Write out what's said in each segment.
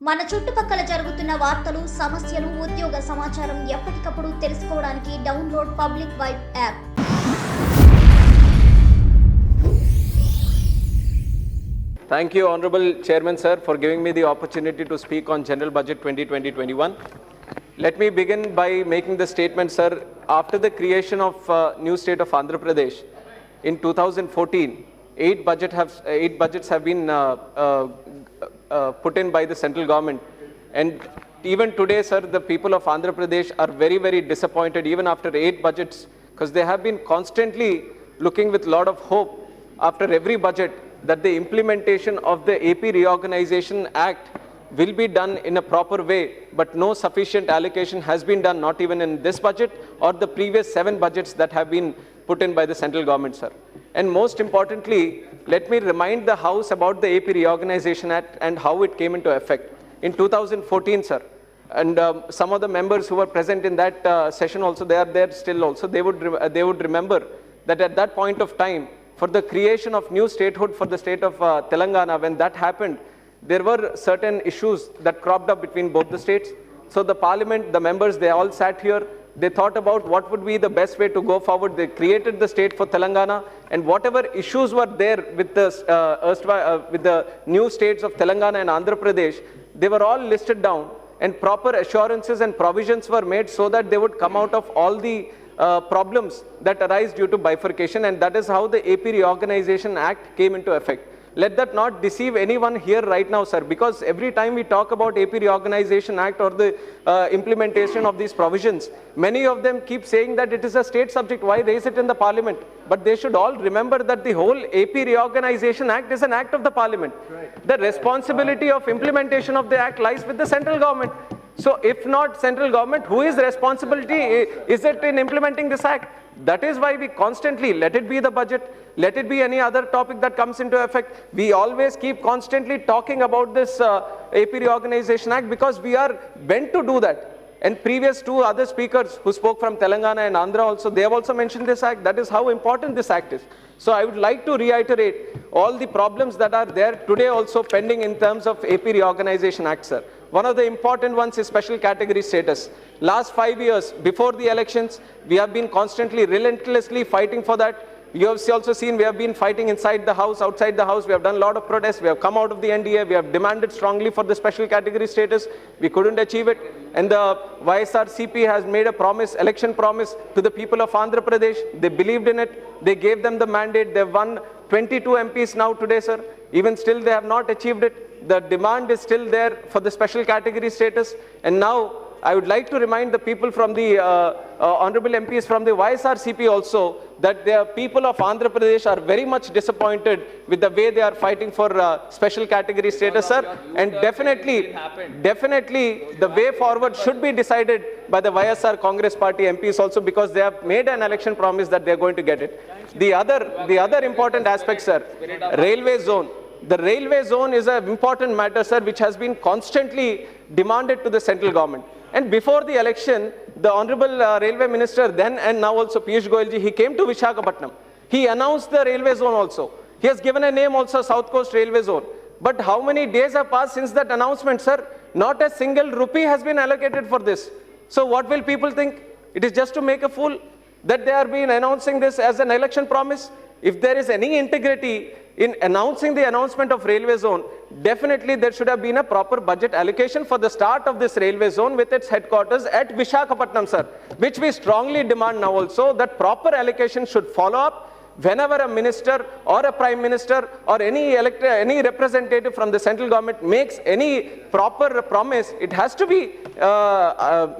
మన చుట్టుపక్కల జరుగుతున్న వార్తలు, సమస్యలు, ఉద్యోగ సమాచారం ఎప్పటికప్పుడు తెలుసుకోవడానికి download public vibe app. Thank you, Honorable Chairman Sir, for giving me the opportunity to speak on General Budget 2020-21. Let me begin by making the statement, sir. After the creation of new state of Andhra Pradesh in 2014, eight budgets have been put in by the central government, and even today, sir, the people of Andhra Pradesh are very, very disappointed even after 8 budgets, because they have been constantly looking with a lot of hope after every budget that the implementation of the AP Reorganization Act will be done in a proper way, but no sufficient allocation has been done, not even in this budget or the previous 7 budgets that have been put in by the central government, sir. And most importantly, let me remind the House about the AP Reorganization Act and how it came into effect. In 2014, sir, and some of the members who were present in that session also, they are there still also, they would remember that at that point of time, for the creation of new statehood for the state of Telangana, when that happened, there were certain issues that cropped up between both the states. So the parliament, the members, they all sat here. They thought about what would be the best way to go forward. They created the state for Telangana, and whatever issues were there with the new states of Telangana and Andhra Pradesh, they were all listed down, and proper assurances and provisions were made so that they would come out of all the problems that arise due to bifurcation, and that is how the AP Reorganization Act came into effect. Let that not deceive anyone here right now, sir, because every time we talk about AP Reorganization Act or the implementation of these provisions, many of them keep saying that it is a state subject. Why raise it in the parliament? But they should all remember that the whole AP Reorganization Act is an act of the parliament. Right. The responsibility of implementation of the act lies with the central government. So if not central government, who is responsibility is it in implementing this act? That is why we constantly, let it be the budget, let it be any other topic that comes into effect, we always keep constantly talking about this AP Reorganization Act, because we are bent to do that. And previous 2 other speakers who spoke from Telangana and Andhra also, they have also mentioned this act. That is how important this act is. So I would like to reiterate all the problems that are there today also pending in terms of AP Reorganization Act, sir. One of the important ones is special category status. Last 5 years before the elections, we have been constantly, relentlessly fighting for that. You have also seen we have been fighting inside the house, outside the house. We have done a lot of protests. We have come out of the NDA. We have demanded strongly for the special category status. We couldn't achieve it. And the YSRCP has made a promise, election promise to the people of Andhra Pradesh. They believed in it. They gave them the mandate. They have won 22 MPs now today, sir. Even still, they have not achieved it. The demand is still there for the special category status. And now, I would like to remind the people from the honorable MPs from the YSRCP also that the people of Andhra Pradesh are very much disappointed with the way they are fighting for special category status, sir. And definitely the way forward should be decided by the YSR Congress Party MPs also, because they have made an election promise that they are going to get it. The other important aspect, sir, railway zone. The railway zone is an important matter, sir, which has been constantly demanded to the central government. And before the election, the Honorable Railway Minister then and now also Piyush Goyal ji, he came to Visakhapatnam. He announced the railway zone also. He has given a name also, South Coast Railway Zone. But how many days have passed since that announcement, sir? Not a single rupee has been allocated for this. So what will people think? It is just to make a fool that they are being announcing this as an election promise. If there is any integrity in announcing the announcement of railway zone, definitely there should have been a proper budget allocation for the start of this railway zone with its headquarters at Visakhapatnam, sir, which we strongly demand now also, that proper allocation should follow up whenever a minister or a prime minister or any representative from the central government makes any proper promise. It has to be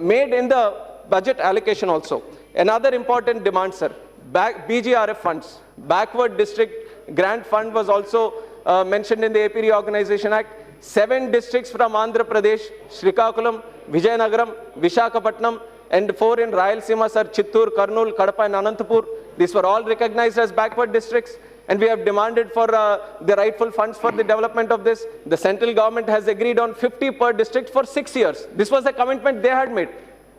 made in the budget allocation also. Another important demand, sir, BGRF funds, backward district grant fund was also mentioned in the AP Reorganization Act. 7 districts from Andhra Pradesh, Srikakulam, Vijayanagaram, Visakhapatnam, and 4 in Rayalaseema, sir, Chittoor, Kurnool, Kadapa and Anantapur. These were all recognized as backward districts, and we have demanded for the rightful funds for the development of this. The central government has agreed on 50 per district for 6 years. This was a commitment they had made.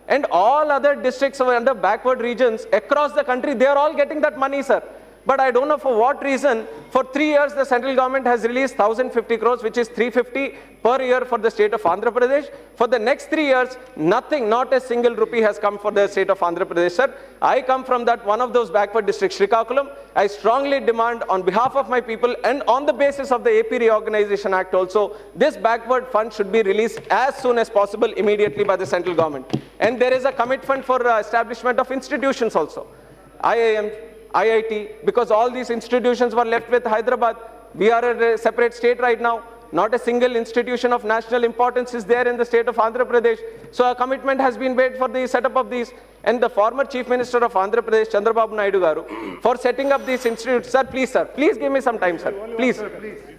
And all other districts under backward regions across the country, they are all getting that money, sir. But I don't know for what reason, for 3 years the central government has released 1,050 crores, which is 350 per year for the state of Andhra Pradesh. For the next 3 years, nothing, not a single rupee has come for the state of Andhra Pradesh, sir. I come from that one of those backward districts, Srikakulam. I strongly demand on behalf of my people and on the basis of the AP Reorganization Act also, this backward fund should be released as soon as possible immediately by the central government. And there is a commitment for establishment of institutions also. IIM, IIT, because all these institutions were left with Hyderabad. We are a separate state right now. Not a single institution of national importance is there in the state of Andhra Pradesh. So a commitment has been made for the setup of these. And the former Chief Minister of Andhra Pradesh, Rammohan Naidu garu, for setting up these institutes, sir, please give me some time, sir, please,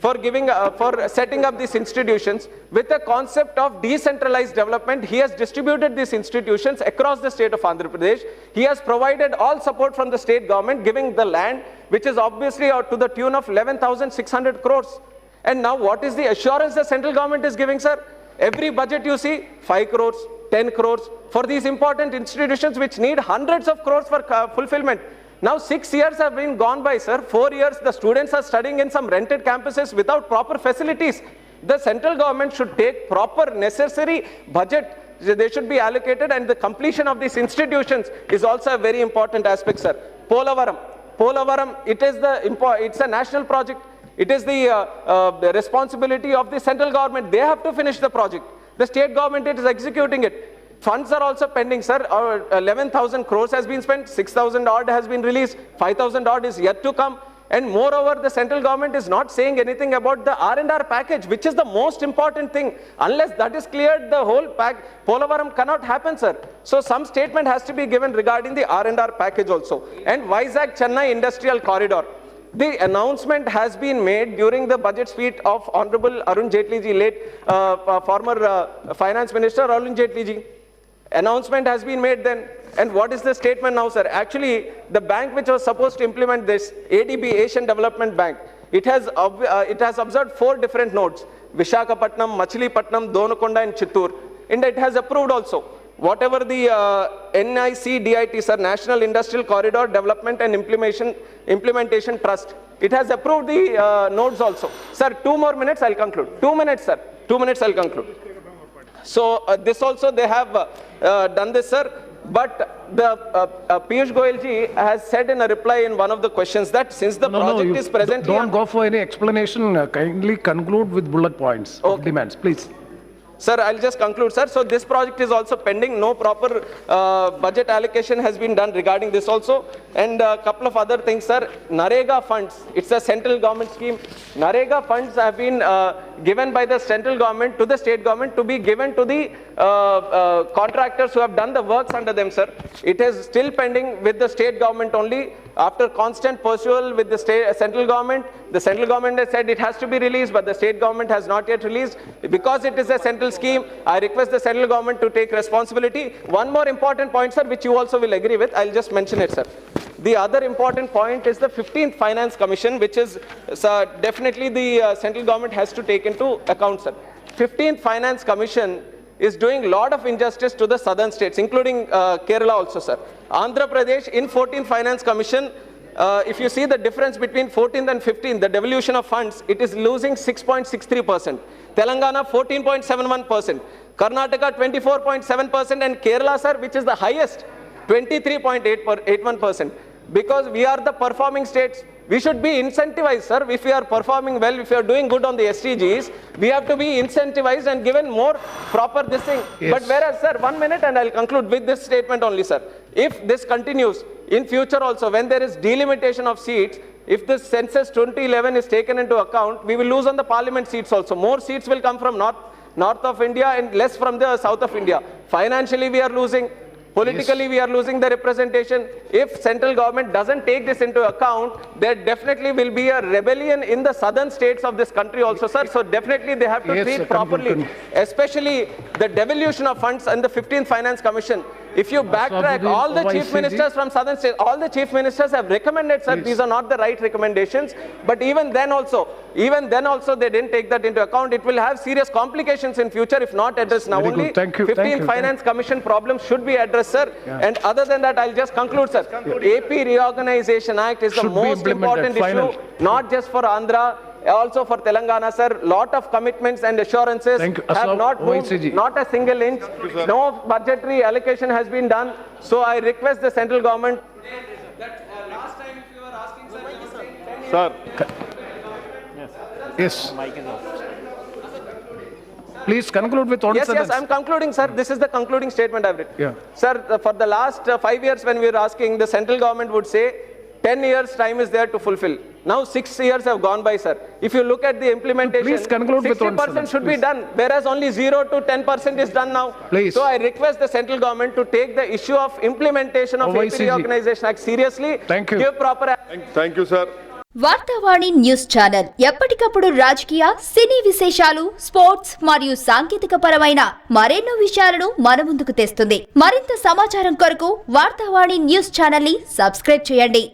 for setting up these institutions with the concept of decentralized development. He has distributed these institutions across the state of Andhra Pradesh. He has provided all support from the state government, giving the land, which is obviously to the tune of 11,600 crores. And now what is the assurance the central government is giving, sir? Every budget you see, 5 crores, 10 crores for these important institutions which need hundreds of crores for fulfillment. Now 6 years have been gone by, sir. 4 years the students are studying in some rented campuses without proper facilities. The central government should take proper necessary budget. They should be allocated, and the completion of these institutions is also a very important aspect, sir. Polavaram, it's a national project. It is the responsibility of the central government. They have to finish the project. The state government is executing it. Funds are also pending, sir. 11,000 crores has been spent, 6,000 odd has been released, 5,000 odd is yet to come. And moreover, the central government is not saying anything about the R&R package, which is the most important thing. Unless that is cleared, the whole Polavaram cannot happen, sir. So some statement has to be given regarding the R&R package also. And Vizag-Chennai Industrial Corridor. The announcement has been made during the budget speech of Honorable Arun Jaitley ji, late former Finance Minister Arun Jaitley ji. Announcement has been made then. And what is the statement now, sir? Actually, the bank which was supposed to implement this, ADB, Asian Development Bank, it has observed 4 different nodes: Visakhapatnam, Machilipatnam, Donakonda and Chittoor. And it has approved also whatever the NICDIT, sir, National Industrial Corridor Development and Implementation Trust. It has approved the nodes also. Sir, 2 more minutes, I'll conclude. 2 minutes, sir. 2 minutes, I'll conclude. So this also they have done this, sir. But the Piyush Goyal ji has said in a reply in one of the questions that since the project is presently... Don't go for any explanation. Kindly conclude with bullet points of demands, please. Sir, I'll just conclude, sir. So this project is also pending. No proper budget allocation has been done regarding this also. And a couple of other things, sir. NREGA funds, it's a central government scheme. NREGA funds have been given by the central government to the state government to be given to the contractors who have done the works under them, sir. It is still pending with the state government only. After constant pursuit with the central government has said it has to be released, but the state government has not yet released. Because it is a central scheme, I request the central government to take responsibility. One more important point, sir, which you also will agree with, I'll just mention it, sir. The other important point is the 15th Finance Commission, which is definitely the central government has to take into account, sir. 15th Finance Commission is doing a lot of injustice to the southern states, including Kerala also, sir. Andhra Pradesh in 14th Finance Commission, if you see the difference between 14th and 15th, the devolution of funds, it is losing 6.63%. Telangana 14.71%. Karnataka 24.7%, and Kerala, sir, which is the highest, 23.81%. Because we are the performing states, we should be incentivized, sir. If we are performing well, if we are doing good on the SDGs, we have to be incentivized and given more proper this thing. Yes. But whereas, sir, 1 minute and I'll conclude with this statement only, sir. If this continues in future also, when there is delimitation of seats, if the census 2011 is taken into account, we will lose on the parliament seats also. More seats will come from north of India and less from the south of India. Financially, we are losing. Politically, we are losing the representation. If central government doesn't take this into account, there definitely will be a rebellion in the southern states of this country also, sir. So definitely they have to treat properly, especially the devolution of funds and the 15th Finance Commission. If you backtrack, all the chief OICG. ministers from southern states, all the chief ministers have recommended, sir, these are not the right recommendations. But even then also, they didn't take that into account. It will have serious complications in future if not addressed now. Very Only good. Thank you. 15 Thank you. finance commission problems should be addressed, sir. And other than that, I'll just conclude, sir. AP Reorganization Act is the Should be most implemented. important issue, Final. not just for Andhra, also for Telangana, sir. Lot of commitments and assurances Thank you. have not moved, OICG. not a single inch. No budgetary allocation has been done. So I request the central government. Last time if you were asking, sir, you were saying 10 years. Sir, Yes. Please conclude with one Yes, sentence. I'm concluding, sir. This is the concluding statement I've written. Yeah. Sir, for the last 5 years when we were asking, the central government would say 10 years time is there to fulfill. Now 6 years have gone by, sir. If you look at the implementation, Please conclude with one 60% sentence, should be please. done, whereas only 0 to 10% is done now. Please. So I request the central government to take the issue of implementation of AP OICG. Reorganization Act seriously. Thank you. Give proper thank you, sir. Vartavani news channel ఎప్పటికప్పుడు రాజకీయ సినీ విశేషాలు sports మరియు సాంకేతిక పరమైన మరెన్నో విషయాలను మన ముందుకు తెస్తుంది. మరింత సమాచారం కొరకు వార్తావాణి న్యూస్ ఛానల్ ని సబ్స్క్రైబ్ చేయండి.